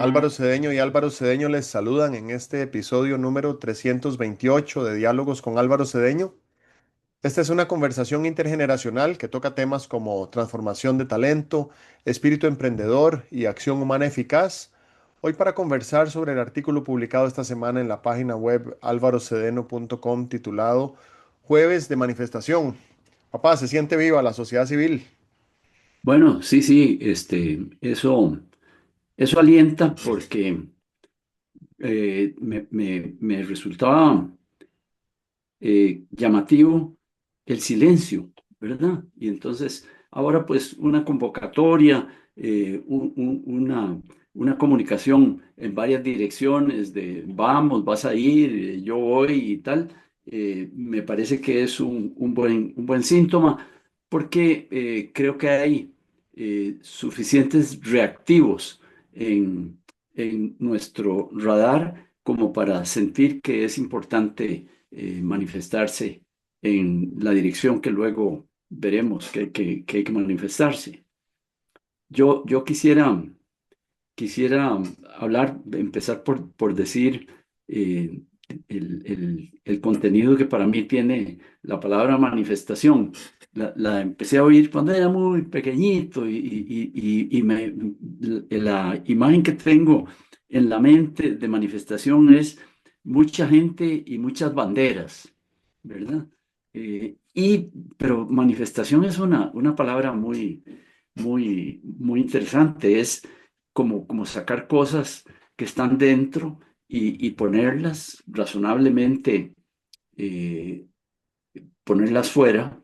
Álvaro Cedeño y Álvaro Cedeño les saludan en este episodio número 328 de Diálogos con Álvaro Cedeño. Esta es una conversación intergeneracional que toca temas como transformación de talento, espíritu emprendedor y acción humana eficaz. Hoy para conversar sobre el artículo publicado esta semana en la página web alvarocedeno.com titulado Jueves de Manifestación. Papá, ¿se siente viva la sociedad civil? Bueno, sí, sí, eso alienta porque me resultaba llamativo el silencio, ¿verdad? Y entonces, ahora pues una convocatoria, una comunicación en varias direcciones de vamos, vas a ir, yo voy y tal, me parece que es un buen síntoma porque creo que hay suficientes reactivos en nuestro radar como para sentir que es importante manifestarse en la dirección que luego veremos que hay que manifestarse. Yo quisiera hablar, empezar por decir eh, el contenido que para mí tiene la palabra manifestación. La empecé a oír cuando era muy pequeñito la imagen que tengo en la mente de manifestación es mucha gente y muchas banderas, ¿verdad? Pero manifestación es una palabra muy interesante. Es como sacar cosas que están dentro y ponerlas razonablemente, eh, ponerlas fuera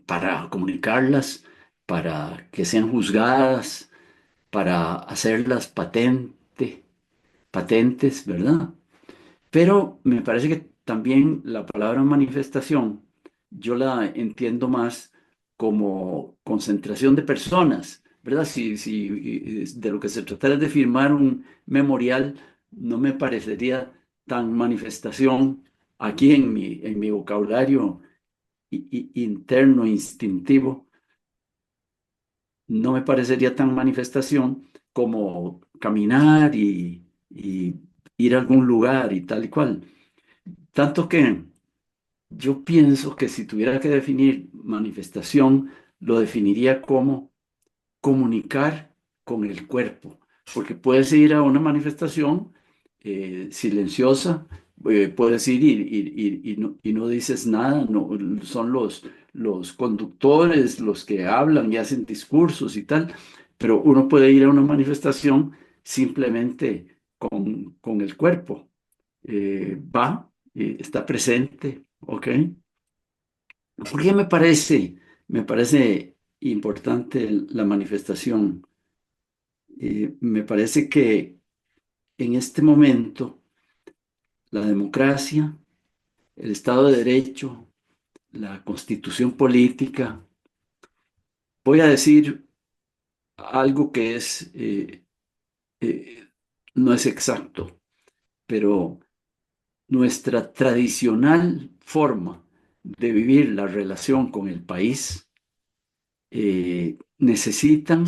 para comunicarlas, para que sean juzgadas, para hacerlas patentes, ¿verdad? Pero me parece que también la palabra manifestación yo la entiendo más como concentración de personas, ¿verdad? Si de lo que se tratara de firmar un memorial, no me parecería tan manifestación aquí en mi vocabulario interno, instintivo, no me parecería tan manifestación como caminar y ir a algún lugar y tal y cual. Tanto que yo pienso que si tuviera que definir manifestación, lo definiría como comunicar con el cuerpo, porque puedes ir a una manifestación silenciosa, puedes ir y no dices nada, no, son los conductores los que hablan y hacen discursos y tal, pero uno puede ir a una manifestación simplemente con el cuerpo. Va, está presente, ¿ok? ¿Por qué me parece importante la manifestación? Me parece que en este momento la democracia, el Estado de Derecho, la constitución política, voy a decir algo que eh, no es exacto, pero nuestra tradicional forma de vivir la relación con el país necesitan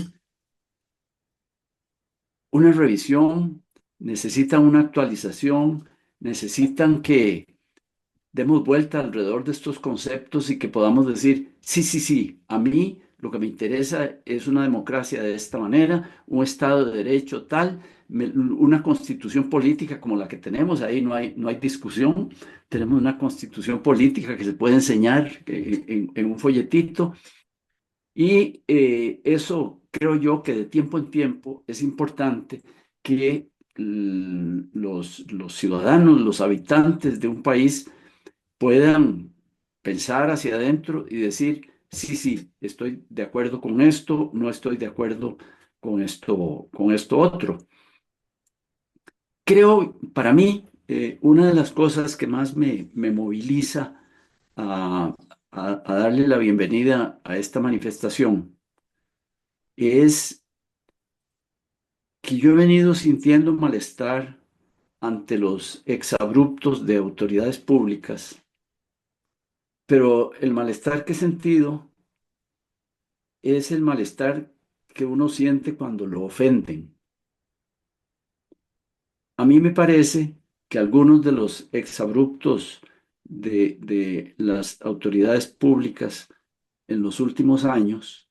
una revisión, necesitan una actualización, necesitan que demos vuelta alrededor de estos conceptos y que podamos decir, sí, sí, sí, a mí lo que me interesa es una democracia de esta manera, un Estado de Derecho tal, una constitución política como la que tenemos, ahí no hay discusión, tenemos una constitución política que se puede enseñar en un folletito y eso creo yo que de tiempo en tiempo es importante que los ciudadanos, los habitantes de un país puedan pensar hacia adentro y decir, sí, sí, estoy de acuerdo con esto, no estoy de acuerdo con esto otro. Creo, para mí, una de las cosas que más me moviliza a, a darle la bienvenida a esta manifestación es que yo he venido sintiendo malestar ante los exabruptos de autoridades públicas, pero el malestar que he sentido es el malestar que uno siente cuando lo ofenden. a mí me parece que algunos de los exabruptos de las autoridades públicas en los últimos años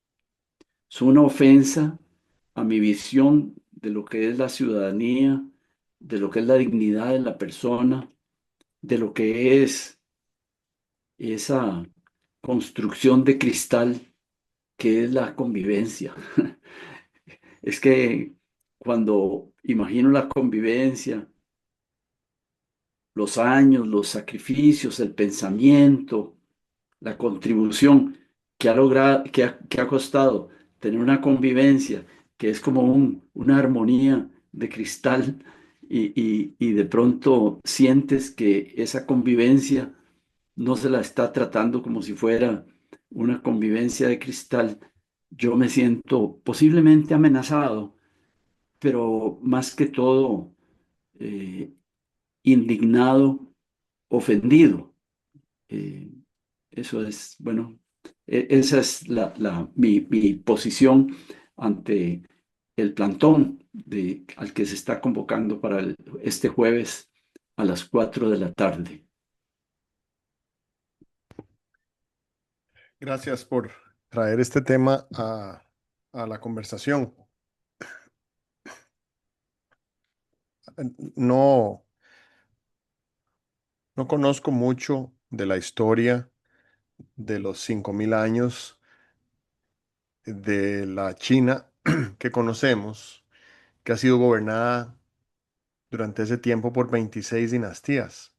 son una ofensa a mi visión de lo que es la ciudadanía, de lo que es la dignidad de la persona, de lo que es esa construcción de cristal que es la convivencia. Es que cuando imagino la convivencia, los años, los sacrificios, el pensamiento, la contribución que ha logrado, que ha costado tener una convivencia que es como una armonía de cristal y de pronto sientes que esa convivencia no se la está tratando como si fuera una convivencia de cristal. Yo me siento posiblemente amenazado, pero más que todo eh, indignado, ofendido. Eh, Eso es, bueno, esa es mi posición ante el plantón al que se está convocando para este jueves a las 4 de la tarde. Gracias por traer este tema a la conversación. No, no conozco mucho de la historia de los 5000 años de la China que conocemos, que ha sido gobernada durante ese tiempo por 26 dinastías.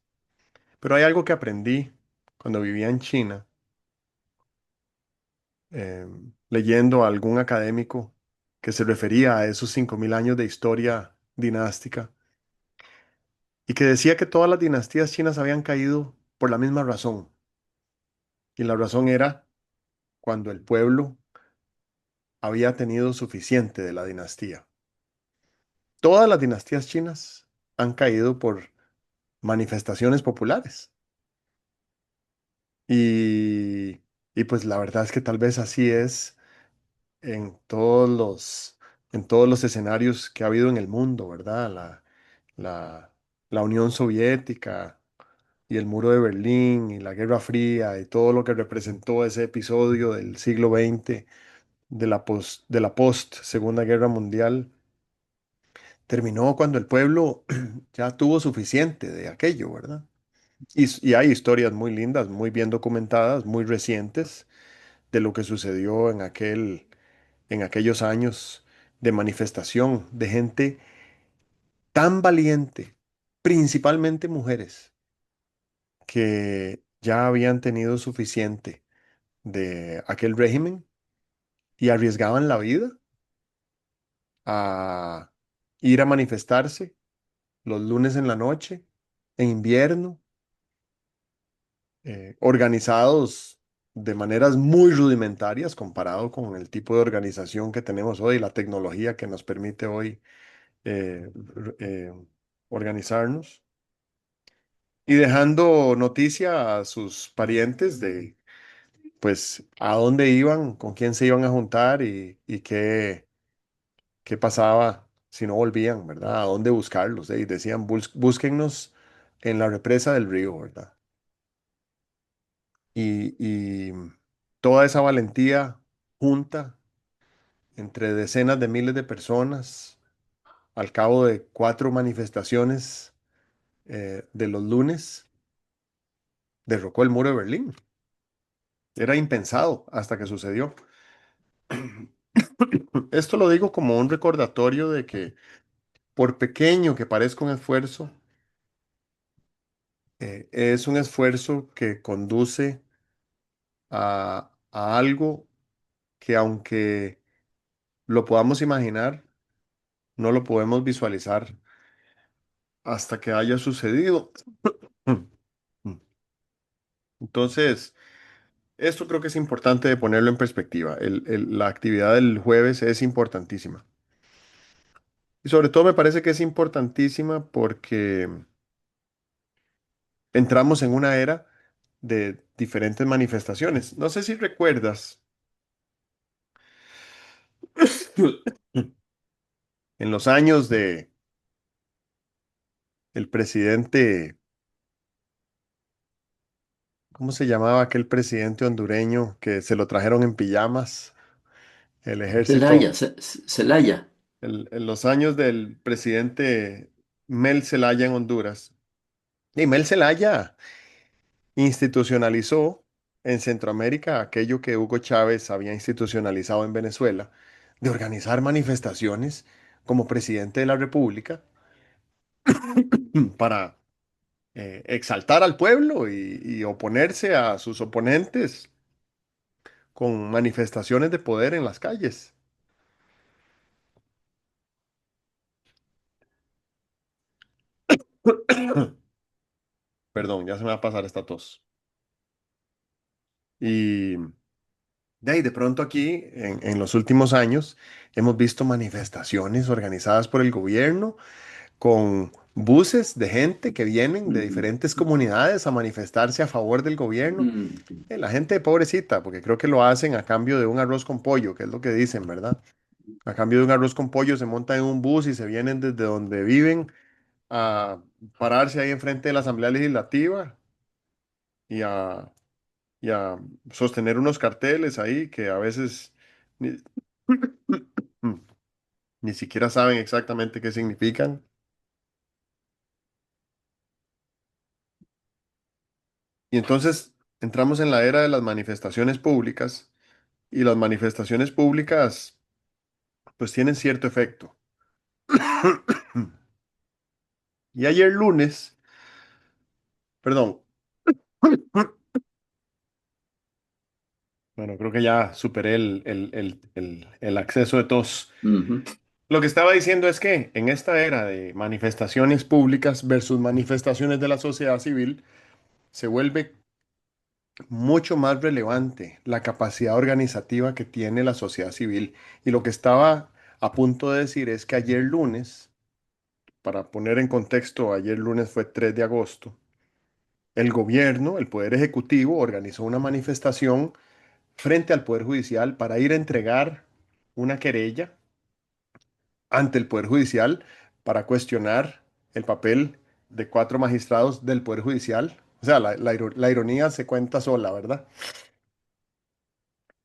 Pero hay algo que aprendí cuando vivía en China, leyendo a algún académico que se refería a esos 5000 años de historia dinástica y que decía que todas las dinastías chinas habían caído por la misma razón. Y la razón era cuando el pueblo había tenido suficiente de la dinastía. Todas las dinastías chinas han caído por manifestaciones populares. Y, y pues la verdad es que tal vez así es en en todos los escenarios que ha habido en el mundo, ¿verdad? La, la Unión Soviética y el muro de Berlín y la Guerra Fría y todo lo que representó ese episodio del siglo XX de la post Segunda Guerra Mundial terminó cuando el pueblo ya tuvo suficiente de aquello, ¿verdad? Y hay historias muy lindas, muy bien documentadas, muy recientes de lo que sucedió en aquellos años de manifestación de gente tan valiente, principalmente mujeres, que ya habían tenido suficiente de aquel régimen y arriesgaban la vida a ir a manifestarse los lunes en la noche, en invierno, organizados de maneras muy rudimentarias comparado con el tipo de organización que tenemos hoy, la tecnología que nos permite hoy organizarnos, y dejando noticia a sus parientes de, pues, a dónde iban, con quién se iban a juntar y qué pasaba si no volvían, ¿verdad? A dónde buscarlos. Y decían, búsquennos en la represa del río, ¿verdad? Y toda esa valentía junta entre decenas de miles de personas al cabo de 4 manifestaciones de los lunes, derrocó el muro de Berlín. Era impensado hasta que sucedió. Esto lo digo como un recordatorio de que por pequeño que parezca un esfuerzo, es un esfuerzo que conduce a algo que aunque lo podamos imaginar, no lo podemos visualizar hasta que haya sucedido. Entonces, esto creo que es importante de ponerlo en perspectiva. La actividad del jueves es importantísima. Y sobre todo me parece que es importantísima porque entramos en una era de diferentes manifestaciones. No sé si recuerdas, en los años el presidente, ¿cómo se llamaba aquel presidente hondureño que se lo trajeron en pijamas? El Celaya, ejército, Celaya. en los años del presidente Mel Zelaya en Honduras. Y Mel Zelaya institucionalizó en Centroamérica aquello que Hugo Chávez había institucionalizado en Venezuela, de organizar manifestaciones como presidente de la República para exaltar al pueblo y oponerse a sus oponentes con manifestaciones de poder en las calles. Perdón, ya se me va a pasar esta tos. Y de ahí, de pronto aquí, en los últimos años, hemos visto manifestaciones organizadas por el gobierno con buses de gente que vienen de Mm, diferentes comunidades a manifestarse a favor del gobierno. mm, La gente pobrecita, porque creo que lo hacen a cambio de un arroz con pollo, que es lo que dicen, ¿verdad? A cambio de un arroz con pollo se montan en un bus y se vienen desde donde viven a pararse ahí enfrente de la Asamblea Legislativa y a, y a sostener unos carteles ahí que a veces ni, ni siquiera saben exactamente qué significan. Y entonces entramos en la era de las manifestaciones públicas y las manifestaciones públicas pues tienen cierto efecto. Y ayer lunes, perdón, bueno, creo que ya superé el acceso de tos. ujú, Lo que estaba diciendo es que en esta era de manifestaciones públicas versus manifestaciones de la sociedad civil, se vuelve mucho más relevante la capacidad organizativa que tiene la sociedad civil. Y lo que estaba a punto de decir es que ayer lunes, para poner en contexto, ayer lunes fue 3 de agosto, el gobierno, el Poder Ejecutivo, organizó una manifestación frente al Poder Judicial para ir a entregar una querella ante el Poder Judicial para cuestionar el papel de 4 magistrados del Poder Judicial. O sea, la ironía se cuenta sola, ¿verdad?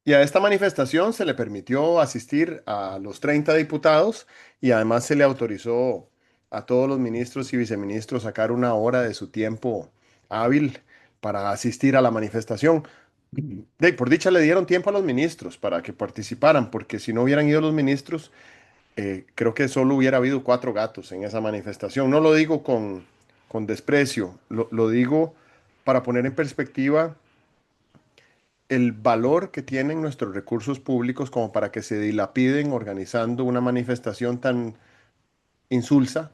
Y a esta manifestación se le permitió asistir a los 30 diputados y además se le autorizó a todos los ministros y viceministros sacar una hora de su tiempo hábil para asistir a la manifestación. Por dicha le dieron tiempo a los ministros para que participaran, porque si no hubieran ido los ministros, creo que solo hubiera habido 4 gatos en esa manifestación. No lo digo con desprecio, lo digo para poner en perspectiva el valor que tienen nuestros recursos públicos como para que se dilapiden organizando una manifestación tan insulsa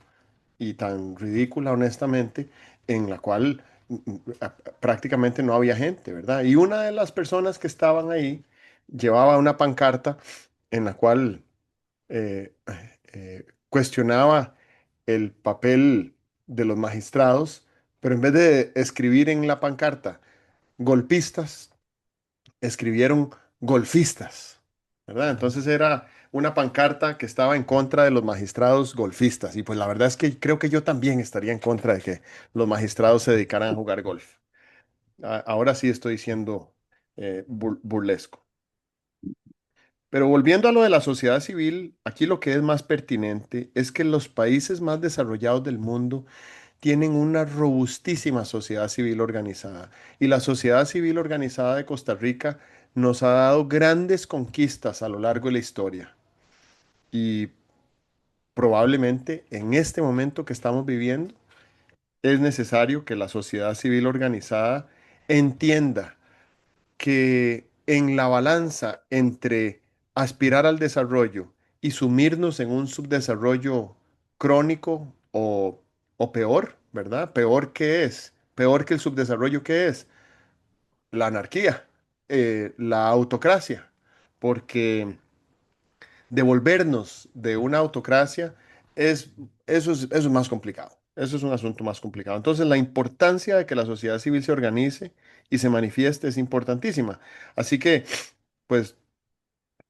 y tan ridícula, honestamente, en la cual prácticamente no había gente, ¿verdad? Y una de las personas que estaban ahí llevaba una pancarta en la cual eh, cuestionaba el papel de los magistrados, pero en vez de escribir en la pancarta golpistas, escribieron golfistas, ¿verdad? Entonces era una pancarta que estaba en contra de los magistrados golfistas. Y pues la verdad es que creo que yo también estaría en contra de que los magistrados se dedicaran a jugar golf. Ahora sí estoy siendo burlesco. Pero volviendo a lo de la sociedad civil, aquí lo que es más pertinente es que los países más desarrollados del mundo tienen una robustísima sociedad civil organizada. Y la sociedad civil organizada de Costa Rica nos ha dado grandes conquistas a lo largo de la historia. Y probablemente en este momento que estamos viviendo es necesario que la sociedad civil organizada entienda que en la balanza entre aspirar al desarrollo y sumirnos en un subdesarrollo crónico o peor, ¿verdad? Peor que es, peor que el subdesarrollo que es la anarquía, la autocracia, porque devolvernos de una autocracia es, eso es más complicado. Eso es un asunto más complicado. Entonces, la importancia de que la sociedad civil se organice y se manifieste es importantísima. Así que, pues,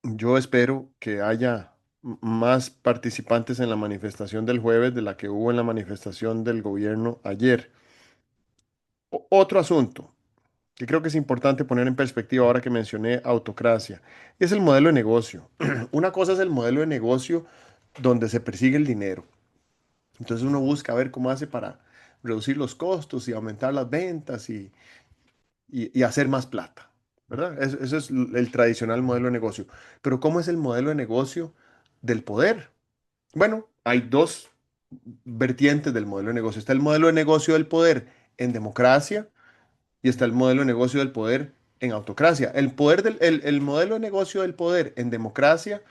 yo espero que haya más participantes en la manifestación del jueves de la que hubo en la manifestación del gobierno ayer. Otro asunto que creo que es importante poner en perspectiva ahora que mencioné autocracia, es el modelo de negocio. Una cosa es el modelo de negocio donde se persigue el dinero. Entonces uno busca ver cómo hace para reducir los costos y aumentar las ventas y hacer más plata, ¿verdad? Eso es el tradicional modelo de negocio. Pero ¿cómo es el modelo de negocio del poder? Bueno, hay dos vertientes del modelo de negocio. Está el modelo de negocio del poder en democracia y está el modelo de negocio del poder en autocracia. El modelo de negocio del poder en democracia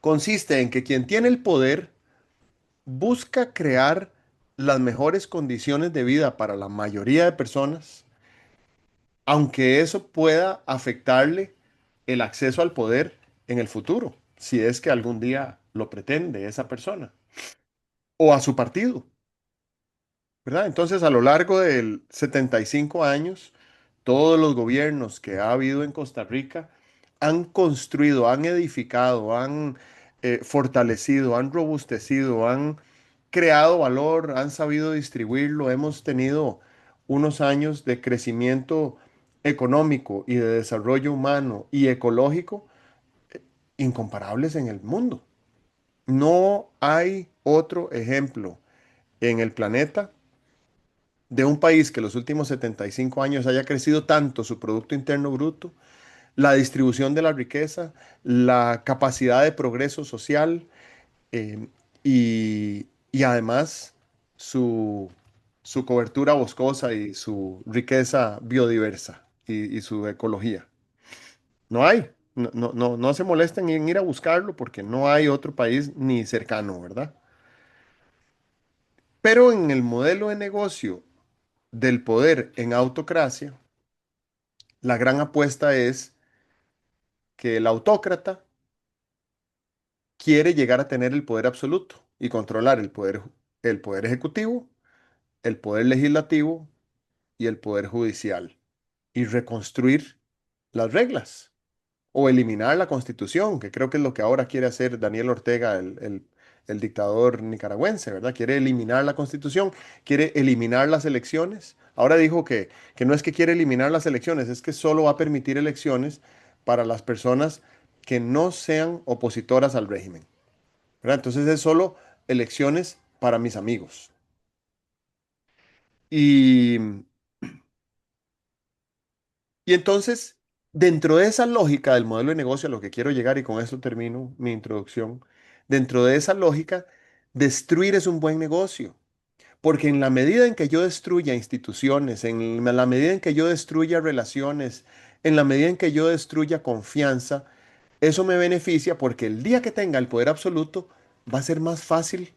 consiste en que quien tiene el poder busca crear las mejores condiciones de vida para la mayoría de personas, aunque eso pueda afectarle el acceso al poder en el futuro, si es que algún día lo pretende esa persona o a su partido. ¿Verdad? Entonces, a lo largo de 75 años, todos los gobiernos que ha habido en Costa Rica han construido, han edificado, han fortalecido, han robustecido, han creado valor, han sabido distribuirlo. Hemos tenido unos años de crecimiento económico y de desarrollo humano y ecológico incomparables en el mundo. No hay otro ejemplo en el planeta de un país que los últimos 75 años haya crecido tanto su Producto Interno Bruto, la distribución de la riqueza, la capacidad de progreso social eh, y además su, su cobertura boscosa y su riqueza biodiversa y su ecología. No hay. No se molesten en ir a buscarlo porque no hay otro país ni cercano, ¿verdad? Pero en el modelo de negocio del poder en autocracia, la gran apuesta es que el autócrata quiere llegar a tener el poder absoluto y controlar el poder ejecutivo, el poder legislativo y el poder judicial y reconstruir las reglas o eliminar la constitución, que creo que es lo que ahora quiere hacer Daniel Ortega, el dictador nicaragüense, ¿verdad? Quiere eliminar la constitución, quiere eliminar las elecciones. Ahora dijo que no es que quiere eliminar las elecciones, es que solo va a permitir elecciones para las personas que no sean opositoras al régimen, ¿verdad? Entonces es solo elecciones para mis amigos. Y Y entonces, dentro de esa lógica del modelo de negocio, a lo que quiero llegar, y con eso termino mi introducción, dentro de esa lógica, destruir es un buen negocio, porque en la medida en que yo destruya instituciones, en la medida en que yo destruya relaciones, en la medida en que yo destruya confianza, eso me beneficia porque el día que tenga el poder absoluto, va a ser más fácil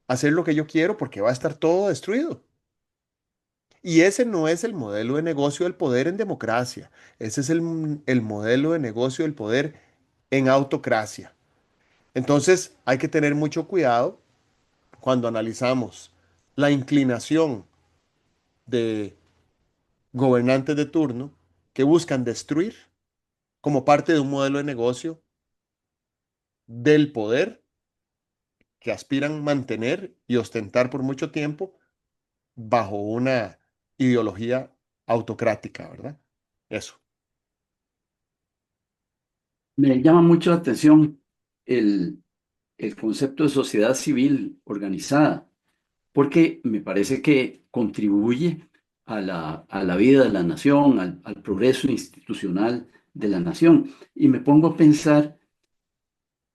hacer lo que yo quiero porque va a estar todo destruido. Y ese no es el modelo de negocio del poder en democracia. Ese es el modelo de negocio del poder en autocracia. Entonces hay que tener mucho cuidado cuando analizamos la inclinación de gobernantes de turno que buscan destruir como parte de un modelo de negocio del poder que aspiran mantener y ostentar por mucho tiempo bajo una ideología autocrática, ¿verdad? Eso. Me llama mucho la atención el, el concepto de sociedad civil organizada, porque me parece que contribuye a la vida de la nación, al progreso institucional de la nación. Y me pongo a pensar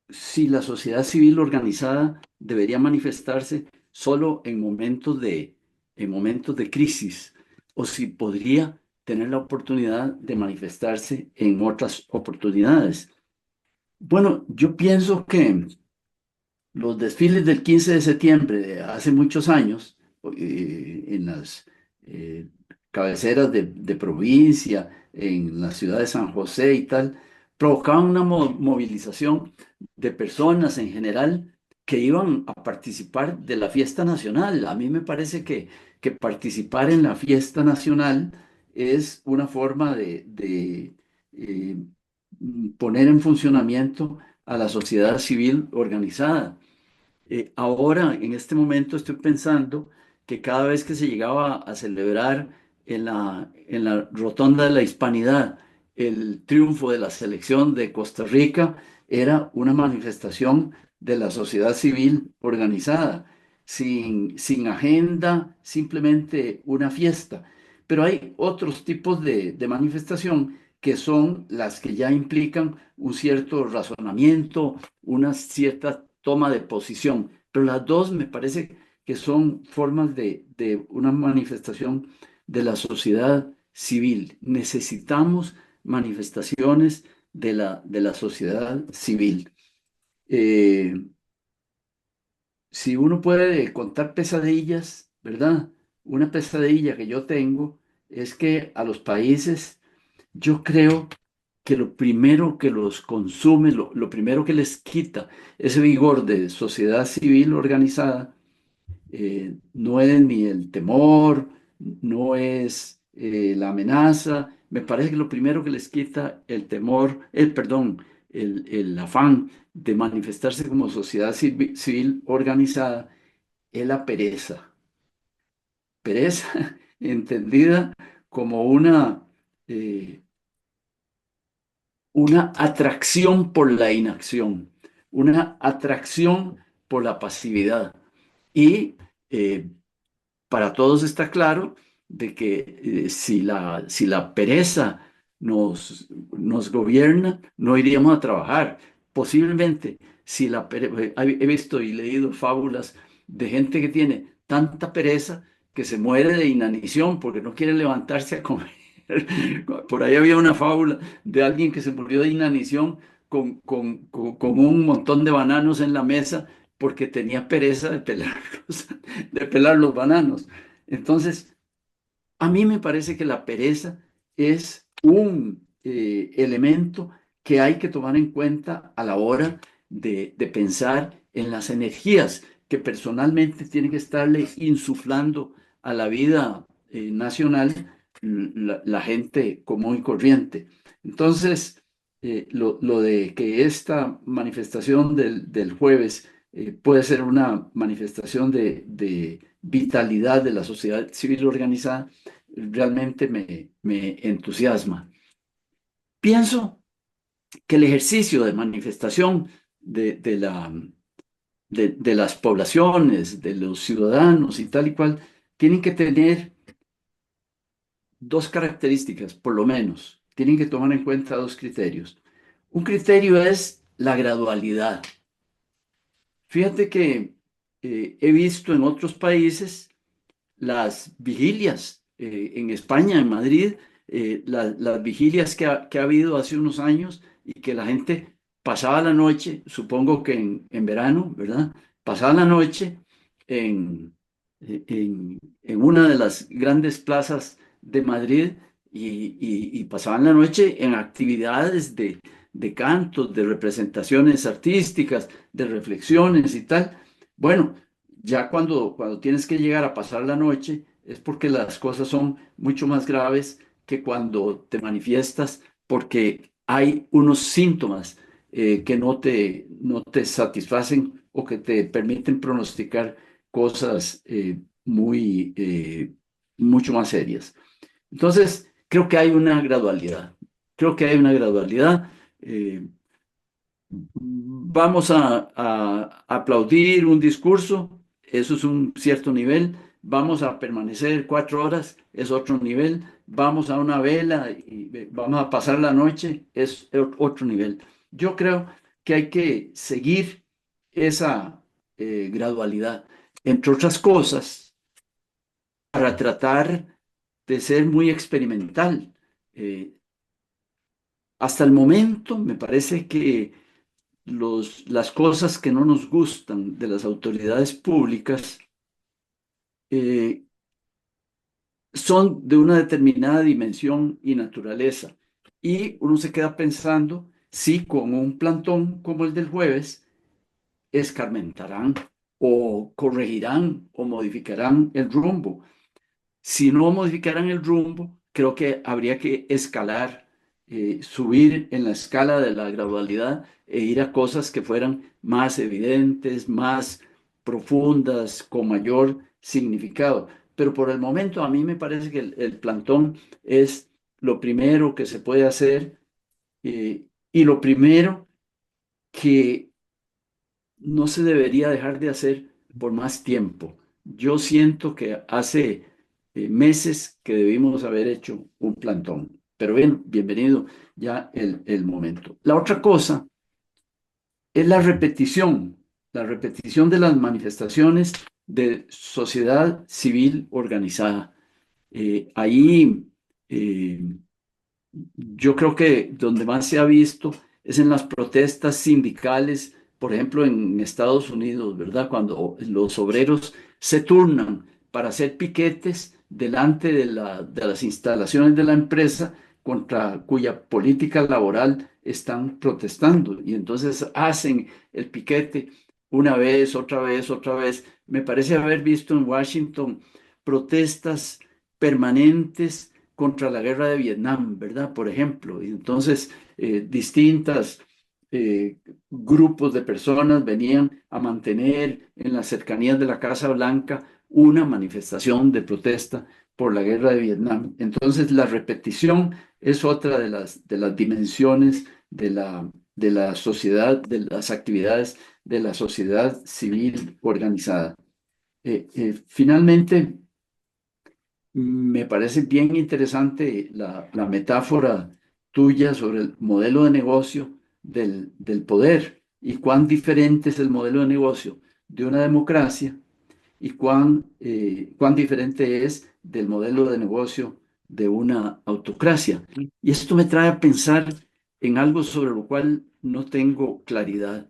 si la sociedad civil organizada debería manifestarse solo en momentos de crisis o si podría tener la oportunidad de manifestarse en otras oportunidades. Bueno, yo pienso que los desfiles del 15 de septiembre de hace muchos años, en las eh, cabeceras de provincia, en la ciudad de San José y tal, provocaban una movilización de personas en general que iban a participar de la fiesta nacional. A mí me parece que participar en la fiesta nacional es una forma de poner en funcionamiento a la sociedad civil organizada. Ahora, en este momento, estoy pensando que cada vez que se llegaba a celebrar en la Rotonda de la Hispanidad el triunfo de la selección de Costa Rica, era una manifestación de la sociedad civil organizada, sin agenda, simplemente una fiesta. Pero hay otros tipos de manifestación que son las que ya implican un cierto razonamiento, una cierta toma de posición, pero las dos me parece que son formas de una manifestación de la sociedad civil. Necesitamos manifestaciones de la sociedad civil. Eh, si uno puede contar pesadillas, ¿verdad? Una pesadilla que yo tengo es que a los países yo creo que lo primero que los consume, lo primero que les quita ese vigor de sociedad civil organizada, no es ni el temor, no es la amenaza. Me parece que lo primero que les quita el temor, perdón, el afán de manifestarse como sociedad civil organizada es la pereza. Pereza entendida como eh, una atracción por la inacción, una atracción por la pasividad. Y eh, para todos está claro de que si la pereza nos gobierna, no iríamos a trabajar. Posiblemente, si he visto y leído fábulas de gente que tiene tanta pereza que se muere de inanición porque no quiere levantarse a comer. Por ahí había una fábula de alguien que se murió de inanición con un montón de bananos en la mesa porque tenía pereza de pelarlos, de pelar los bananos. Entonces, a mí me parece que la pereza es un elemento que hay que tomar en cuenta a la hora de pensar en las energías que personalmente tiene que estarle insuflando a la vida nacional la gente común y corriente. Entonces, lo de que esta manifestación del jueves puede ser una manifestación de vitalidad de la sociedad civil organizada, realmente me entusiasma. Pienso que el ejercicio de manifestación de las poblaciones, de los ciudadanos y tal y cual, tienen que tener dos características, por lo menos. Tienen que tomar en cuenta dos criterios. Un criterio es la gradualidad. Fíjate que he visto en otros países las vigilias, en España, en Madrid, las vigilias que ha habido hace unos años y que la gente pasaba la noche, supongo que en verano, ¿verdad? Pasaba la noche en, en una de las grandes plazas de Madrid y pasaban la noche en actividades de cantos, de representaciones artísticas, de reflexiones y tal. Bueno, ya cuando tienes que llegar a pasar la noche es porque las cosas son mucho más graves que cuando te manifiestas porque hay unos síntomas que no te satisfacen o que te permiten pronosticar cosas mucho más serias. Entonces, creo que hay una gradualidad. Creo que hay una gradualidad. eh, Vamos a aplaudir un discurso, eso es un cierto nivel. Vamos a permanecer 4 horas, es otro nivel. Vamos a una vela y vamos a pasar la noche, es otro nivel. Yo creo que hay que seguir esa gradualidad, entre otras cosas, para tratar de ser muy experimental. Eh, Hasta el momento me parece que las cosas que no nos gustan de las autoridades públicas eh, son de una determinada dimensión y naturaleza. Y uno se queda pensando si con un plantón como el del jueves escarmentarán o corregirán o modificarán el rumbo. Si no modificaran el rumbo, creo que habría que escalar subir en la escala de la gradualidad e ir a cosas que fueran más evidentes, más profundas, con mayor significado. Pero por el momento a mí me parece que el plantón es lo primero que se puede hacer, y lo primero que no se debería dejar de hacer por más tiempo. Yo siento que hace meses que debimos haber hecho un plantón, pero bien, bienvenido ya el momento. La otra cosa es la repetición de las manifestaciones de sociedad civil organizada. Ahí eh, yo creo que donde más se ha visto es en las protestas sindicales, por ejemplo, en Estados Unidos, ¿verdad? Cuando los obreros se turnan para hacer piquetes delante de las instalaciones de la empresa contra cuya política laboral están protestando. Y entonces hacen el piquete una vez, otra vez, otra vez. Me parece haber visto en Washington protestas permanentes contra la guerra de Vietnam, ¿verdad? Por ejemplo, y entonces distintas grupos de personas venían a mantener en las cercanías de la Casa Blanca una manifestación de protesta por la guerra de Vietnam. Entonces, la repetición es otra de las dimensiones de la sociedad, de las actividades de la sociedad civil organizada. Finalmente, me parece bien interesante la metáfora tuya sobre el modelo de negocio del poder y cuán diferente es el modelo de negocio de una democracia y cuán diferente es del modelo de negocio de una autocracia. Y esto me trae a pensar en algo sobre lo cual no tengo claridad.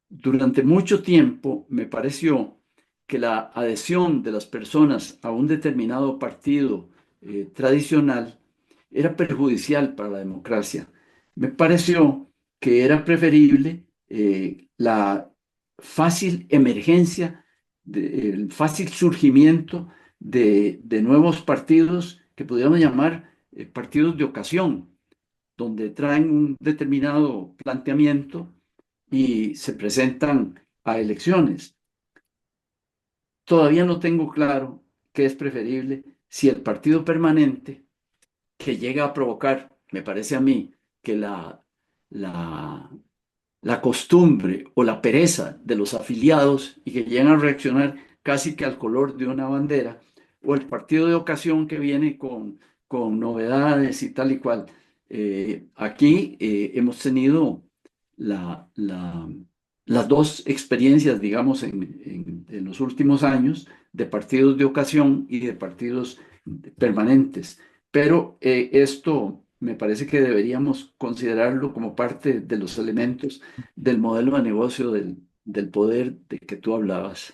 Durante mucho tiempo me pareció que la adhesión de las personas a un determinado partido tradicional era perjudicial para la democracia. Me pareció que era preferible la fácil emergencia, el fácil surgimiento de nuevos partidos que pudiéramos llamar partidos de ocasión, donde traen un determinado planteamiento y se presentan a elecciones. Todavía no tengo claro qué es preferible, si el partido permanente, que llega a provocar, me parece a mí, que la, la costumbre o la pereza de los afiliados y que llegan a reaccionar casi que al color de una bandera, o el partido de ocasión que viene con novedades y tal y cual. Aquí hemos tenido la, la, las dos experiencias, digamos, en los últimos años de partidos de ocasión y de partidos permanentes. Pero esto me parece que deberíamos considerarlo como parte de los elementos del modelo de negocio del poder de que tú hablabas.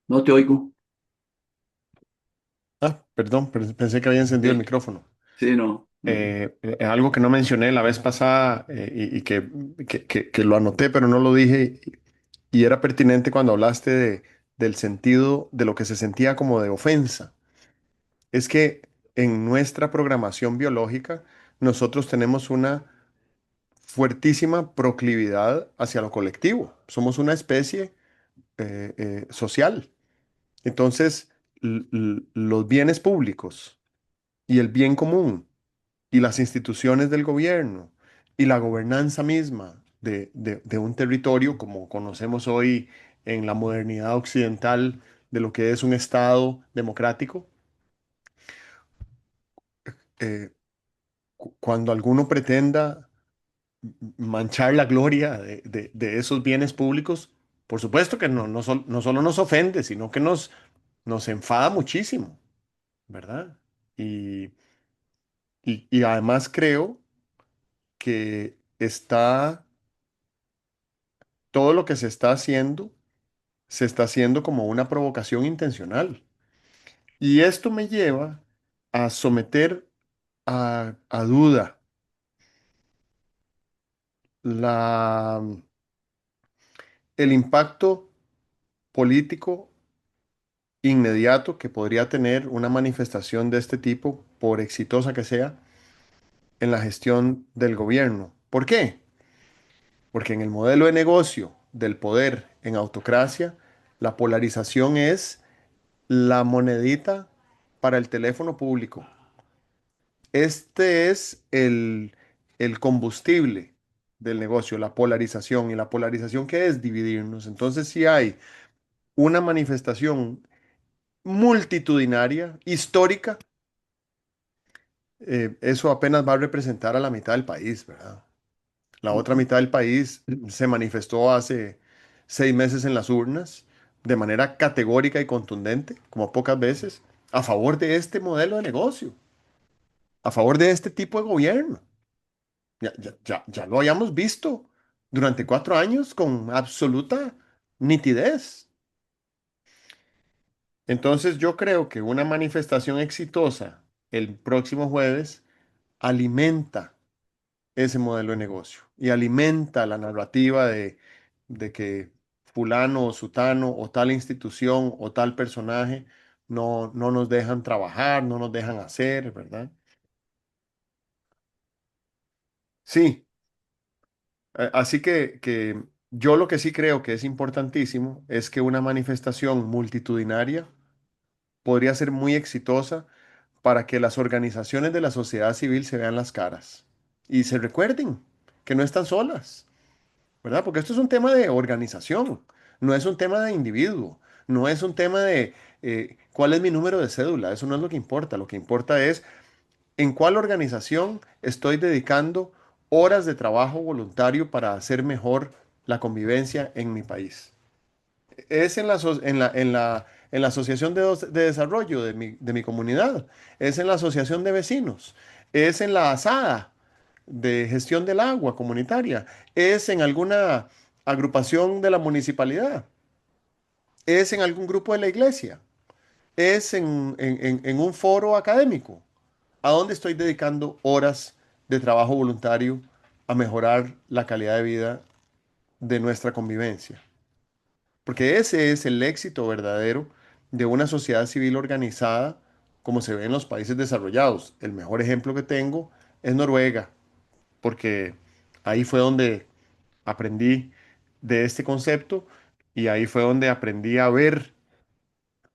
No te oigo. Ah, perdón, pensé que había encendido el Sí, micrófono. sí, no. Algo que no mencioné la vez pasada y que lo anoté, pero no lo dije, y era pertinente cuando hablaste del sentido de lo que se sentía como de ofensa. Es que en nuestra programación biológica nosotros tenemos una fuertísima proclividad hacia lo colectivo. Somos una especie social. Entonces, los bienes públicos y el bien común y las instituciones del gobierno y la gobernanza misma de un territorio como conocemos hoy en la modernidad occidental de lo que es un Estado democrático, eh, cuando alguno pretenda manchar la gloria de esos bienes públicos, por supuesto que no solo nos ofende, sino que nos enfada muchísimo, ¿verdad? Y, y además creo que todo lo que se está haciendo como una provocación intencional. Y esto me lleva a someter a duda la, el impacto político inmediato que podría tener una manifestación de este tipo, por exitosa que sea, en la gestión del gobierno. ¿Por qué? Porque en el modelo de negocio del poder en autocracia, la polarización es la monedita para el teléfono público. Este es el combustible del negocio, la polarización. ¿Y la polarización qué es? Dividirnos. Entonces, si hay una manifestación multitudinaria, histórica, eso apenas va a representar a la mitad del país, ¿verdad? La otra mitad del país se manifestó hace 6 meses en las urnas de manera categórica y contundente, como pocas veces, a favor de este modelo de negocio, a favor de este tipo de gobierno. Ya lo habíamos visto durante 4 años con absoluta nitidez. Entonces yo creo que una manifestación exitosa el próximo jueves alimenta ese modelo de negocio y alimenta la narrativa de que fulano o sutano o tal institución o tal personaje no nos dejan trabajar, no nos dejan hacer, ¿verdad? Sí, así que yo lo que sí creo que es importantísimo es que una manifestación multitudinaria podría ser muy exitosa para que las organizaciones de la sociedad civil se vean las caras y se recuerden que no están solas, ¿verdad? Porque esto es un tema de organización, no es un tema de individuo, no es un tema de cuál es mi número de cédula, eso no es lo que importa es en cuál organización estoy dedicando horas de trabajo voluntario para hacer mejor la convivencia en mi país. Es en la, en la asociación de desarrollo de mi comunidad, es en la asociación de vecinos, es en la ASADA de gestión del agua comunitaria, es en alguna agrupación de la municipalidad, es en algún grupo de la iglesia, es en un foro académico. ¿A dónde estoy dedicando horas de trabajo voluntario a mejorar la calidad de vida de nuestra convivencia? Porque ese es el éxito verdadero de una sociedad civil organizada como se ve en los países desarrollados. El mejor ejemplo que tengo es Noruega, porque ahí fue donde aprendí de este concepto y ahí fue donde aprendí a ver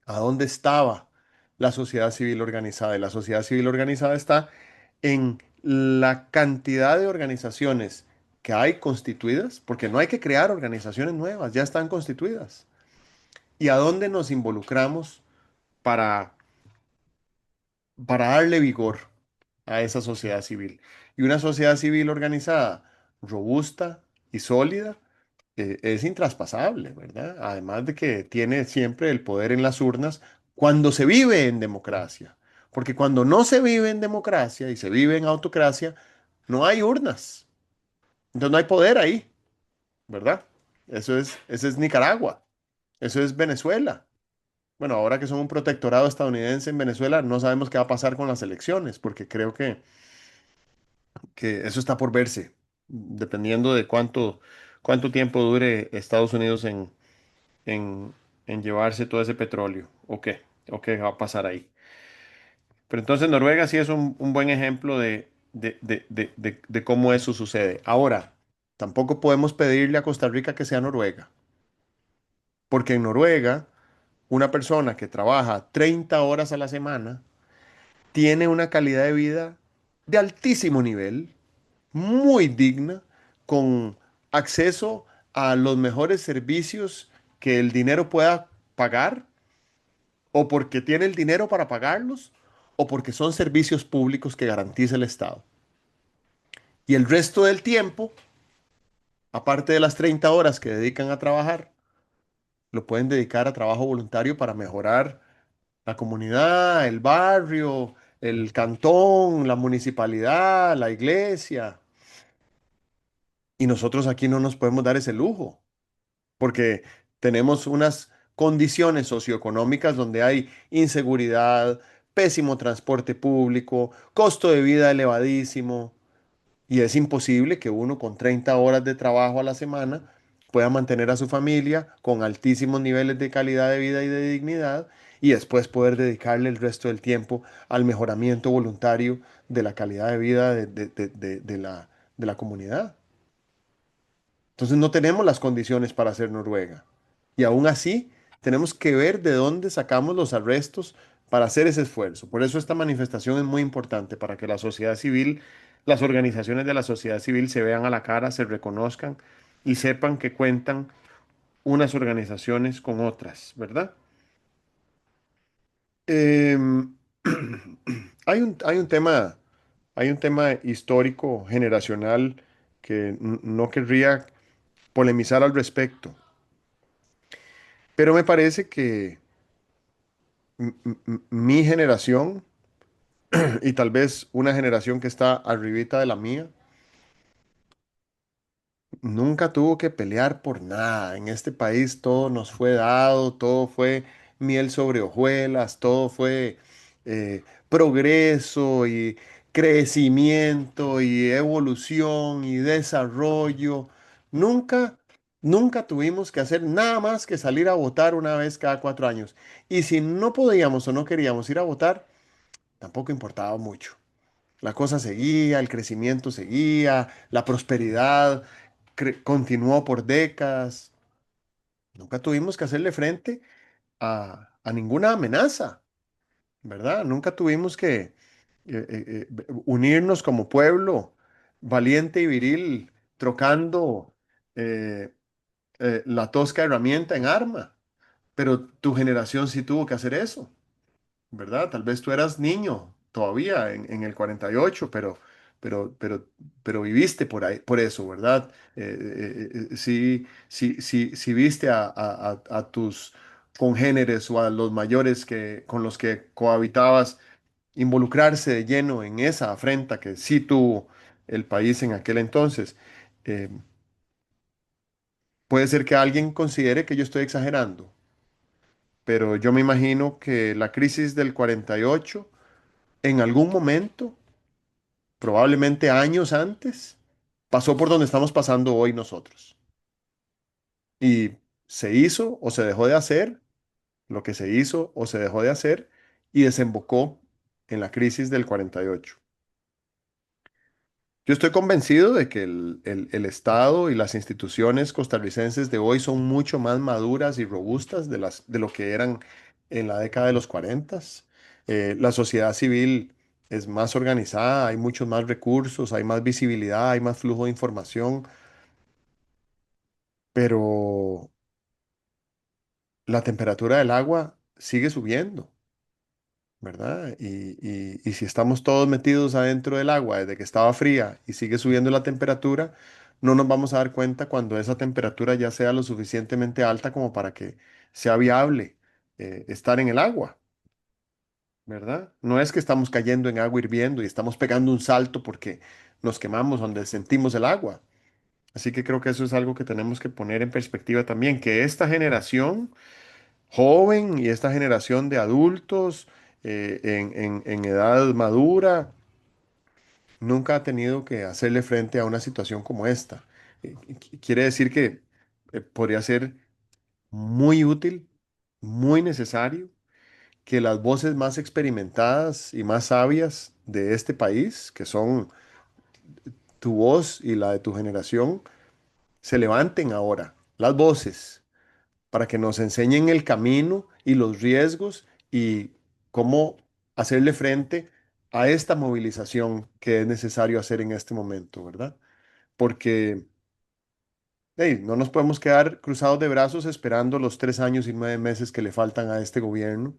a dónde estaba la sociedad civil organizada. Y la sociedad civil organizada está en la cantidad de organizaciones que hay constituidas, porque no hay que crear organizaciones nuevas, ya están constituidas. Y a dónde nos involucramos para, para darle vigor a esa sociedad civil. Y una sociedad civil organizada, robusta y sólida, es intraspasable, ¿verdad? Además de que tiene siempre el poder en las urnas cuando se vive en democracia. Porque cuando no se vive en democracia y se vive en autocracia, no hay urnas. Entonces no hay poder ahí, ¿verdad? Eso es Nicaragua, eso es Venezuela. Bueno, ahora que son un protectorado estadounidense en Venezuela, no sabemos qué va a pasar con las elecciones, porque creo que eso está por verse, dependiendo de cuánto tiempo dure Estados Unidos en, en llevarse todo ese petróleo, o qué va a pasar ahí. Pero entonces Noruega sí es un buen ejemplo de cómo eso sucede. Ahora, tampoco podemos pedirle a Costa Rica que sea Noruega, porque en Noruega, una persona que trabaja 30 horas a la semana, tiene una calidad de vida de altísimo nivel, muy digna, con acceso a los mejores servicios que el dinero pueda pagar, o porque tiene el dinero para pagarlos, o porque son servicios públicos que garantiza el Estado. Y el resto del tiempo, aparte de las 30 horas que dedican a trabajar, lo pueden dedicar a trabajo voluntario para mejorar la comunidad, el barrio, el cantón, la municipalidad, la iglesia. Y nosotros aquí no nos podemos dar ese lujo, porque tenemos unas condiciones socioeconómicas donde hay inseguridad, pésimo transporte público, costo de vida elevadísimo, y es imposible que uno con 30 horas de trabajo a la semana pueda mantener a su familia con altísimos niveles de calidad de vida y de dignidad y después poder dedicarle el resto del tiempo al mejoramiento voluntario de la calidad de vida de la comunidad. Entonces no tenemos las condiciones para ser Noruega. Y aún así, tenemos que ver de dónde sacamos los arrestos para hacer ese esfuerzo. Por eso esta manifestación es muy importante, para que la sociedad civil, las organizaciones de la sociedad civil se vean a la cara, se reconozcan y sepan que cuentan unas organizaciones con otras, ¿verdad? Em, hay un tema histórico, generacional, que no querría polemizar al respecto. Pero me parece que mi generación y tal vez una generación que está arribita de la mía, nunca tuvo que pelear por nada. En este país todo nos fue dado, todo fue miel sobre hojuelas, todo fue progreso y crecimiento y evolución y desarrollo. Nunca, nunca tuvimos que hacer nada más que salir a votar una vez cada 4 años. Y si no podíamos o no queríamos ir a votar, tampoco importaba mucho. La cosa seguía, el crecimiento seguía, la prosperidad continuó por décadas. Nunca tuvimos que hacerle frente a ninguna amenaza, ¿verdad? Nunca tuvimos que unirnos como pueblo valiente y viril, trocando eh, la tosca herramienta en arma. Pero tu generación sí tuvo que hacer eso. ¿Verdad? Tal vez tú eras niño todavía en el 48, pero, pero, pero viviste por ahí, por eso, ¿verdad? Sí, sí, sí, sí viste a tus congéneres o a los mayores con los que cohabitabas involucrarse de lleno en esa afrenta que sí tuvo el país en aquel entonces. Eh, Puede ser que alguien considere que yo estoy exagerando, pero yo me imagino que la crisis del 48 en algún momento, probablemente años antes, pasó por donde estamos pasando hoy nosotros. Y se hizo o se dejó de hacer lo que se hizo o se dejó de hacer y desembocó en la crisis del 48. Yo estoy convencido de que el Estado y las instituciones costarricenses de hoy son mucho más maduras y robustas de lo que eran en la década de los 40. La sociedad civil es más organizada, hay muchos más recursos, hay más visibilidad, hay más flujo de información, pero la temperatura del agua sigue subiendo. ¿Verdad? Y si estamos todos metidos adentro del agua desde que estaba fría y sigue subiendo la temperatura, no nos vamos a dar cuenta cuando esa temperatura ya sea lo suficientemente alta como para que sea viable estar en el agua, ¿verdad? No es que estamos cayendo en agua hirviendo y estamos pegando un salto porque nos quemamos donde sentimos el agua. Así que creo que eso es algo que tenemos que poner en perspectiva también, que esta generación joven y esta generación de adultos en edad madura nunca ha tenido que hacerle frente a una situación como esta. Quiere decir que podría ser muy útil, muy necesario que las voces más experimentadas y más sabias de este país, que son tu voz y la de tu generación, se levanten ahora, las voces para que nos enseñen el camino y los riesgos y cómo hacerle frente a esta movilización que es necesario hacer en este momento, ¿verdad? Porque hey, no nos podemos quedar cruzados de brazos esperando los 3 años y 9 meses que le faltan a este gobierno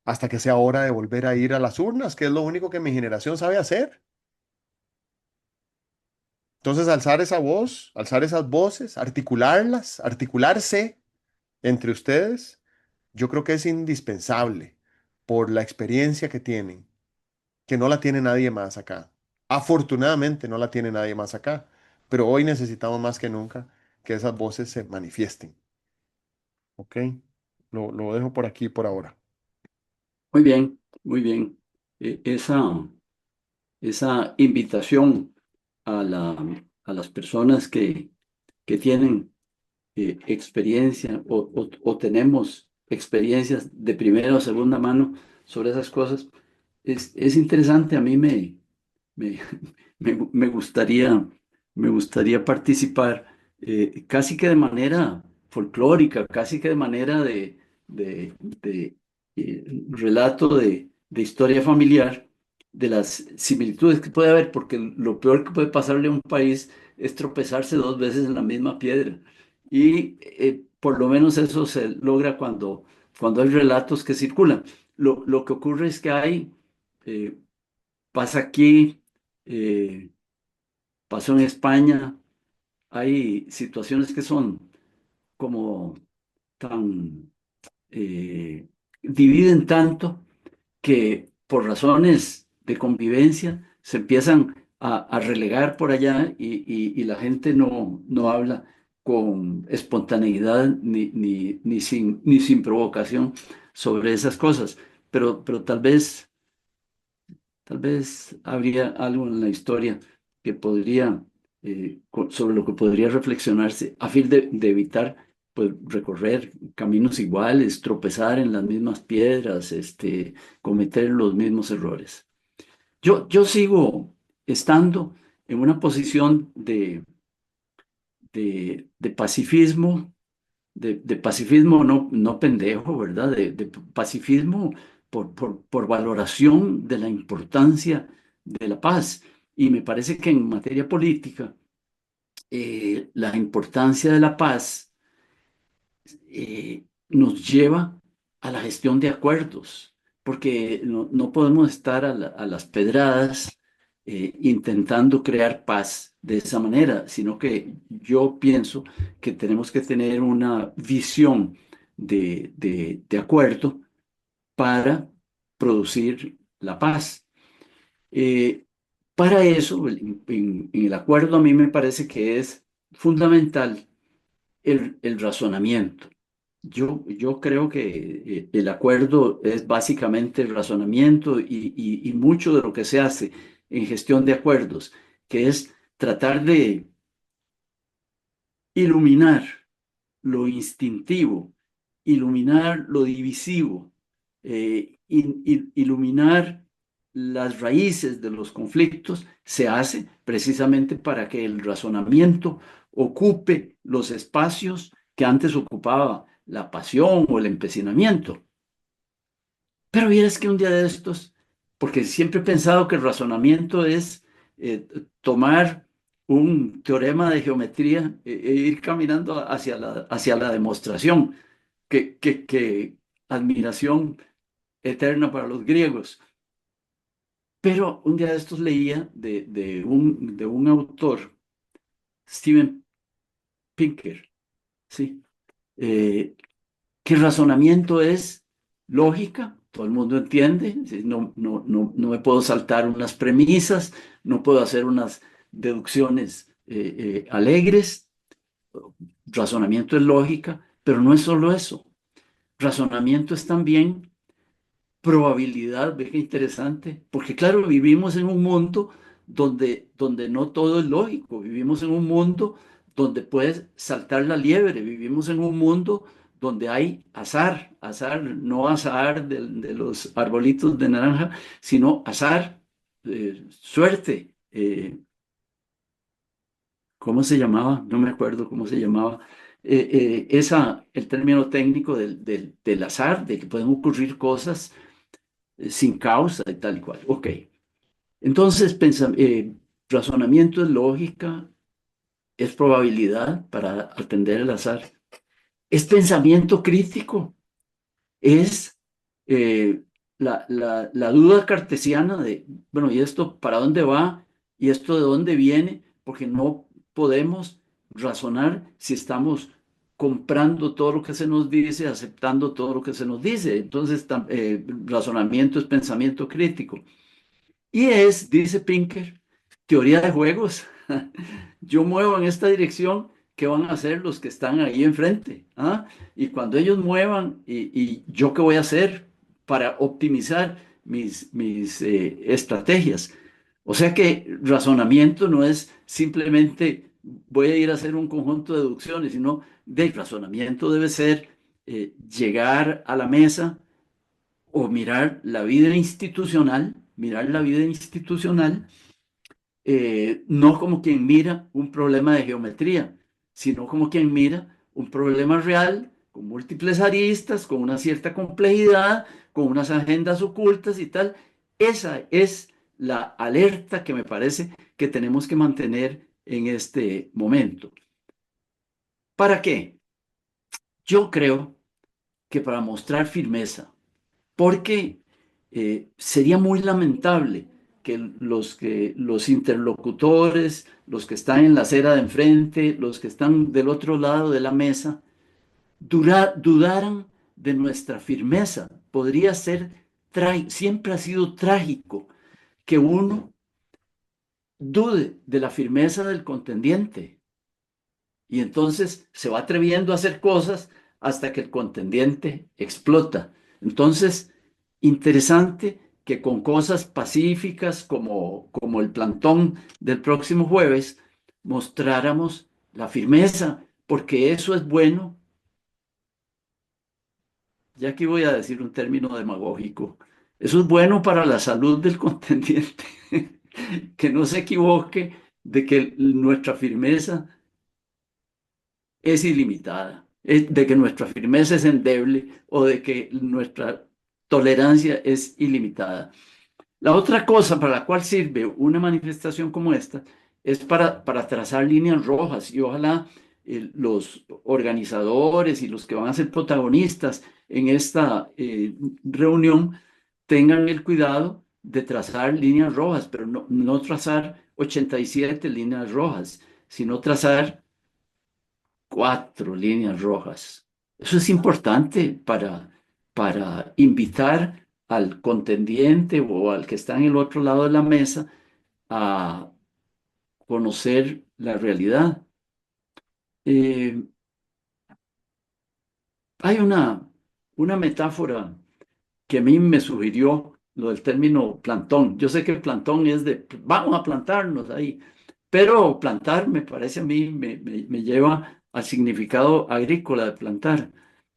hasta que sea hora de volver a ir a las urnas, que es lo único que mi generación sabe hacer. Entonces, alzar esa voz, alzar esas voces, articularlas, articularse entre ustedes, yo creo que es indispensable por la experiencia que tienen, que no la tiene nadie más acá. Afortunadamente no la tiene nadie más acá, pero hoy necesitamos más que nunca que esas voces se manifiesten. ¿Ok? Lo dejo por aquí por ahora. Muy bien, muy bien. Esa invitación a a las personas que tienen experiencia o tenemos experiencias de primera o segunda mano sobre esas cosas, es interesante. A mí me, me gustaría participar casi que de manera folclórica, casi que de manera relato de historia familiar, de las similitudes que puede haber, porque lo peor que puede pasarle a un país es tropezarse dos veces en la misma piedra. Y por lo menos eso se logra cuando hay relatos que circulan. Lo que ocurre es que eh, pasa aquí, eh, pasó en España, hay situaciones que son como tan, dividen tanto que por razones de convivencia se empiezan a relegar por allá y la gente no habla con espontaneidad ni sin provocación sobre esas cosas. Pero tal vez habría algo en la historia que podría, sobre lo que podría reflexionarse a fin de evitar pues, recorrer caminos iguales, tropezar en las mismas piedras, cometer los mismos errores. Yo sigo estando en una posición de pacifismo, de pacifismo no pendejo, ¿verdad? De pacifismo por valoración de la importancia de la paz. Y me parece que en materia política, la importancia de la paz nos lleva a la gestión de acuerdos, porque no podemos estar a las pedradas intentando crear paz de esa manera, sino que yo pienso que tenemos que tener una visión de acuerdo para producir la paz. Eh, para eso, en el acuerdo a mí me parece que es fundamental el razonamiento. Yo creo que el acuerdo es básicamente el razonamiento y mucho de lo que se hace en gestión de acuerdos, que es tratar de iluminar lo instintivo, iluminar lo divisivo, iluminar las raíces de los conflictos, se hace precisamente para que el razonamiento ocupe los espacios que antes ocupaba la pasión o el empecinamiento. Pero vieras que un día de estos, porque siempre he pensado que el razonamiento es tomar un teorema de geometría e ir caminando hacia la demostración, que admiración eterna para los griegos. Pero un día de estos leía de un autor, Steven Pinker, ¿sí? Eh, que el razonamiento es lógica, todo el mundo entiende, ¿sí? No me puedo saltar unas premisas, no puedo hacer unas deducciones alegres. Razonamiento es lógica, pero no es solo eso. Razonamiento es también probabilidad. Ve qué interesante, porque claro, vivimos en un mundo donde no todo es lógico, vivimos en un mundo donde puedes saltar la liebre, vivimos en un mundo donde hay azar, no azar de los arbolitos de naranja, sino azar, suerte. ¿Cómo se llamaba? No me acuerdo cómo se llamaba. El término técnico del azar, de que pueden ocurrir cosas sin causa y tal y cual. Ok. Entonces, razonamiento es lógica, es probabilidad para atender el azar. Es pensamiento crítico, es eh, la duda cartesiana de, bueno, ¿y esto para dónde va? ¿Y esto de dónde viene? Porque no podemos razonar si estamos comprando todo lo que se nos dice, aceptando todo lo que se nos dice. Entonces, razonamiento es pensamiento crítico. Y es, dice Pinker, teoría de juegos. Yo muevo en esta dirección, ¿qué van a hacer los que están ahí enfrente? ¿Ah? Y cuando ellos muevan, ¿y yo qué voy a hacer? para optimizar mis estrategias. O sea que razonamiento no es simplemente voy a ir a hacer un conjunto de deducciones, sino de razonamiento debe ser llegar a la mesa o mirar la vida institucional, no como quien mira un problema de geometría, sino como quien mira un problema real, con múltiples aristas, con una cierta complejidad, con unas agendas ocultas y tal. Esa es la alerta que me parece que tenemos que mantener en este momento. ¿Para qué? Yo creo que para mostrar firmeza, porque sería muy lamentable que los interlocutores, los que están en la acera de enfrente, los que están del otro lado de la mesa, dudaran de nuestra firmeza. Podría ser, siempre ha sido trágico que uno dude de la firmeza del contendiente. Y entonces se va atreviendo a hacer cosas hasta que el contendiente explota. Entonces, interesante que con cosas pacíficas como el plantón del próximo jueves mostráramos la firmeza, porque eso es bueno. Ya aquí voy a decir un término demagógico. Eso es bueno para la salud del contendiente. Que no se equivoque de que nuestra firmeza es ilimitada, de que nuestra firmeza es endeble o de que nuestra tolerancia es ilimitada. La otra cosa para la cual sirve una manifestación como esta es para trazar líneas rojas y ojalá los organizadores y los que van a ser protagonistas en esta reunión tengan el cuidado de trazar líneas rojas, pero no trazar 87 líneas rojas, sino trazar 4 líneas rojas. Eso es importante para invitar al contendiente o al que está en el otro lado de la mesa a conocer la realidad. Eh, hay una metáfora que a mí me sugirió lo del término plantón. Yo sé que el plantón es de vamos a plantarnos ahí, pero plantar me parece a mí, me lleva al significado agrícola de plantar.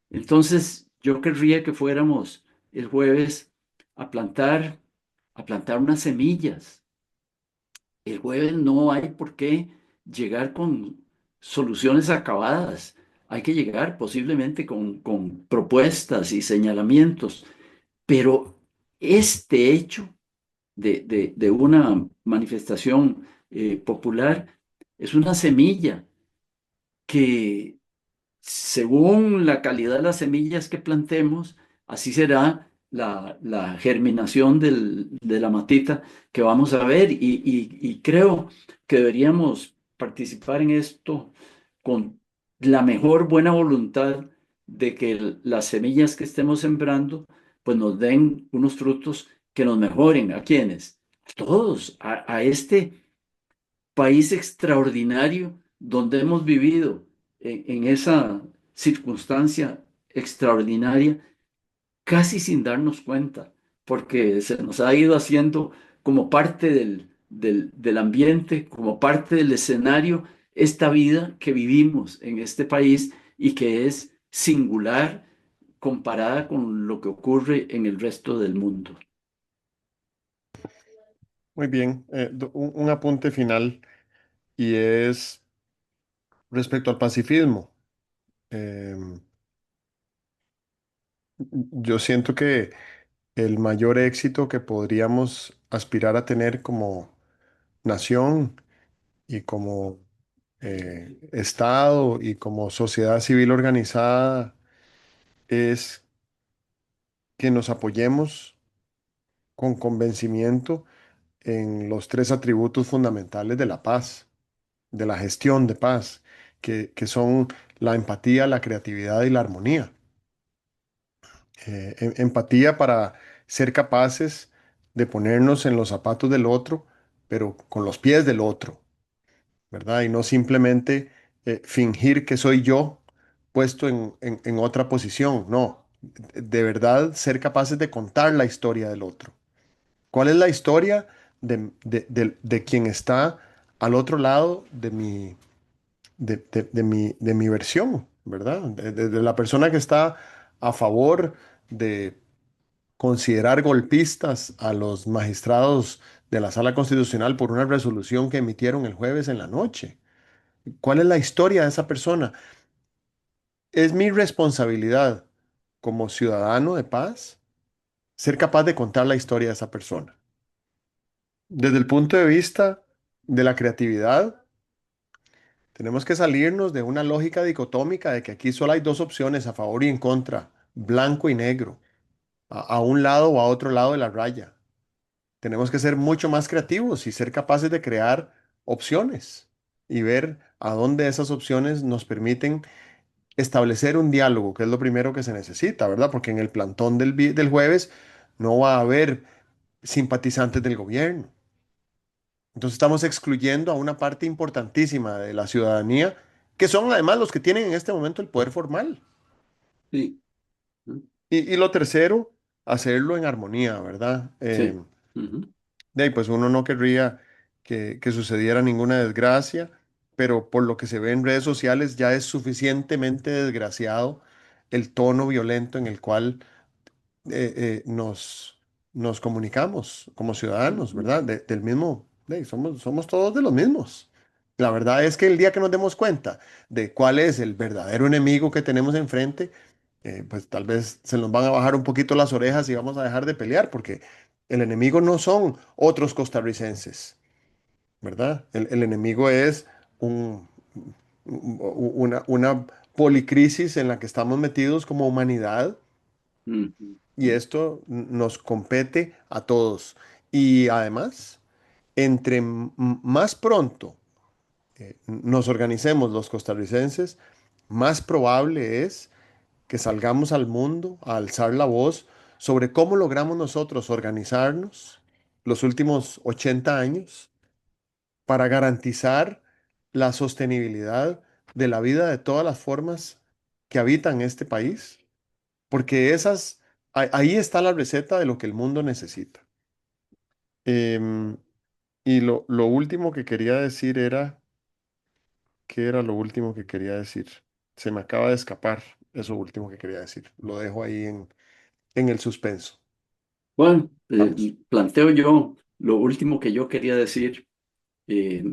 Entonces, yo querría que fuéramos el jueves a plantar, a plantar unas semillas. El jueves no hay por qué llegar con soluciones acabadas. Hay que llegar posiblemente con propuestas y señalamientos. Pero este hecho de una manifestación popular es una semilla que según la calidad de las semillas que plantemos, así será la germinación de la matita que vamos a ver. Y creo que deberíamos participar en esto con la mejor buena voluntad de que las semillas que estemos sembrando pues nos den unos frutos que nos mejoren. ¿A quiénes? A todos, a este país extraordinario donde hemos vivido en esa circunstancia extraordinaria, casi sin darnos cuenta, porque se nos ha ido haciendo como parte del ambiente, como parte del escenario, esta vida que vivimos en este país y que es singular comparada con lo que ocurre en el resto del mundo. Muy bien, un apunte final y es respecto al pacifismo. Em, yo siento que el mayor éxito que podríamos aspirar a tener como nación y como Estado y como sociedad civil organizada es que nos apoyemos con convencimiento en los tres atributos fundamentales de la paz, de la gestión de paz, que son la empatía, la creatividad y la armonía. Empatía para ser capaces de ponernos en los zapatos del otro, pero con los pies del otro, ¿verdad? Y no simplemente fingir que soy yo puesto en otra posición, no. de verdad ser capaces de contar la historia del otro. ¿Cuál es la historia de quien está al otro lado de mi versión, ¿verdad? De la persona que está a favor de considerar golpistas a los magistrados de la Sala Constitucional por una resolución que emitieron el jueves en la noche. ¿Cuál es la historia de esa persona? Es mi responsabilidad como ciudadano de paz ser capaz de contar la historia de esa persona. Desde el punto de vista de la creatividad, tenemos que salirnos de una lógica dicotómica de que aquí solo hay dos opciones a favor y en contra, blanco y negro, a un lado o a otro lado de la raya. Tenemos que ser mucho más creativos y ser capaces de crear opciones y ver a dónde esas opciones nos permiten establecer un diálogo, que es lo primero que se necesita, ¿verdad? Porque en el plantón del jueves no va a haber simpatizantes del gobierno. Entonces estamos excluyendo a una parte importantísima de la ciudadanía, que son además los que tienen en este momento el poder formal. Sí, ¿no? Y lo tercero, hacerlo en armonía, ¿verdad? Sí. Ujú, De ahí, pues uno no querría que sucediera ninguna desgracia, pero por lo que se ve en redes sociales ya es suficientemente desgraciado el tono violento en el cual nos comunicamos como ciudadanos, ujú. ¿verdad? Del mismo, somos todos de los mismos. La verdad es que el día que nos demos cuenta de cuál es el verdadero enemigo que tenemos enfrente, pues tal vez se nos van a bajar un poquito las orejas y vamos a dejar de pelear, porque el enemigo no son otros costarricenses, ¿verdad? El enemigo es un, una policrisis en la que estamos metidos como humanidad Ujú, y esto nos compete a todos. Y además, entre más pronto nos organicemos los costarricenses, más probable es que salgamos al mundo a alzar la voz sobre cómo logramos nosotros organizarnos los últimos 80 años para garantizar la sostenibilidad de la vida de todas las formas que habitan este país, porque ahí está la receta de lo que el mundo necesita. Em, y lo último que quería decir era, ¿qué era lo último que quería decir? Se me acaba de escapar eso último que quería decir. Lo dejo ahí en el suspenso. bueno, Vamos. planteo yo lo último que yo quería decir, eh,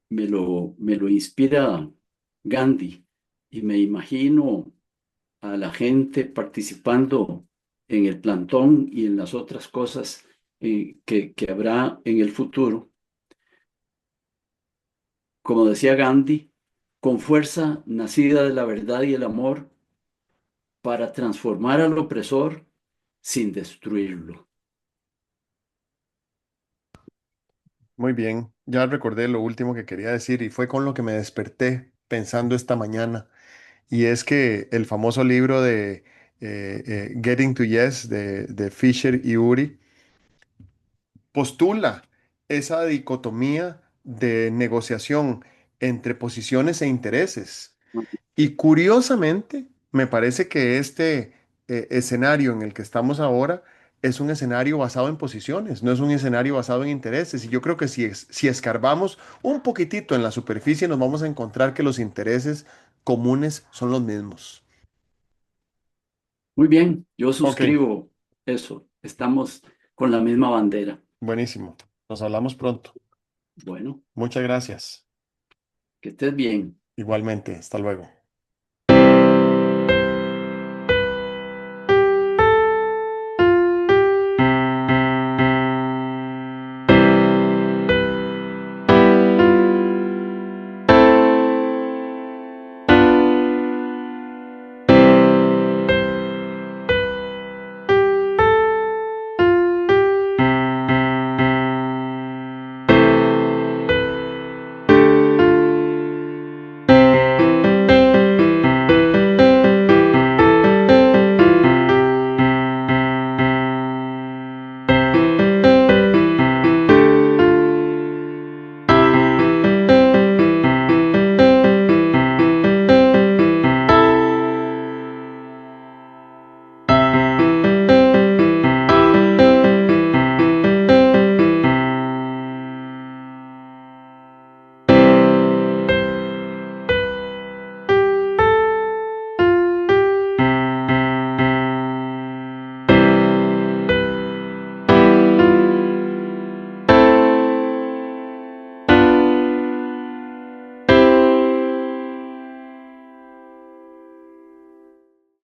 me lo inspira Gandhi y me imagino a la gente participando en el plantón y en las otras cosas que habrá en el futuro. Como decía Gandhi, con fuerza nacida de la verdad y el amor para transformar al opresor sin destruirlo. Muy bien. Ya recordé lo último que quería decir y fue con lo que me desperté pensando esta mañana. Y es que el famoso libro de Getting to Yes de Fisher y Uri postula esa dicotomía de negociación entre posiciones e intereses. Y curiosamente, me parece que este escenario en el que estamos ahora es un escenario basado en posiciones, no es un escenario basado en intereses. Y yo creo que si escarbamos un poquitito en la superficie, nos vamos a encontrar que los intereses comunes son los mismos. Muy bien, yo Ok, suscribo eso. Estamos con la misma bandera. buenísimo. Nos hablamos pronto. Bueno, Muchas gracias. que estés bien. Igualmente, hasta luego.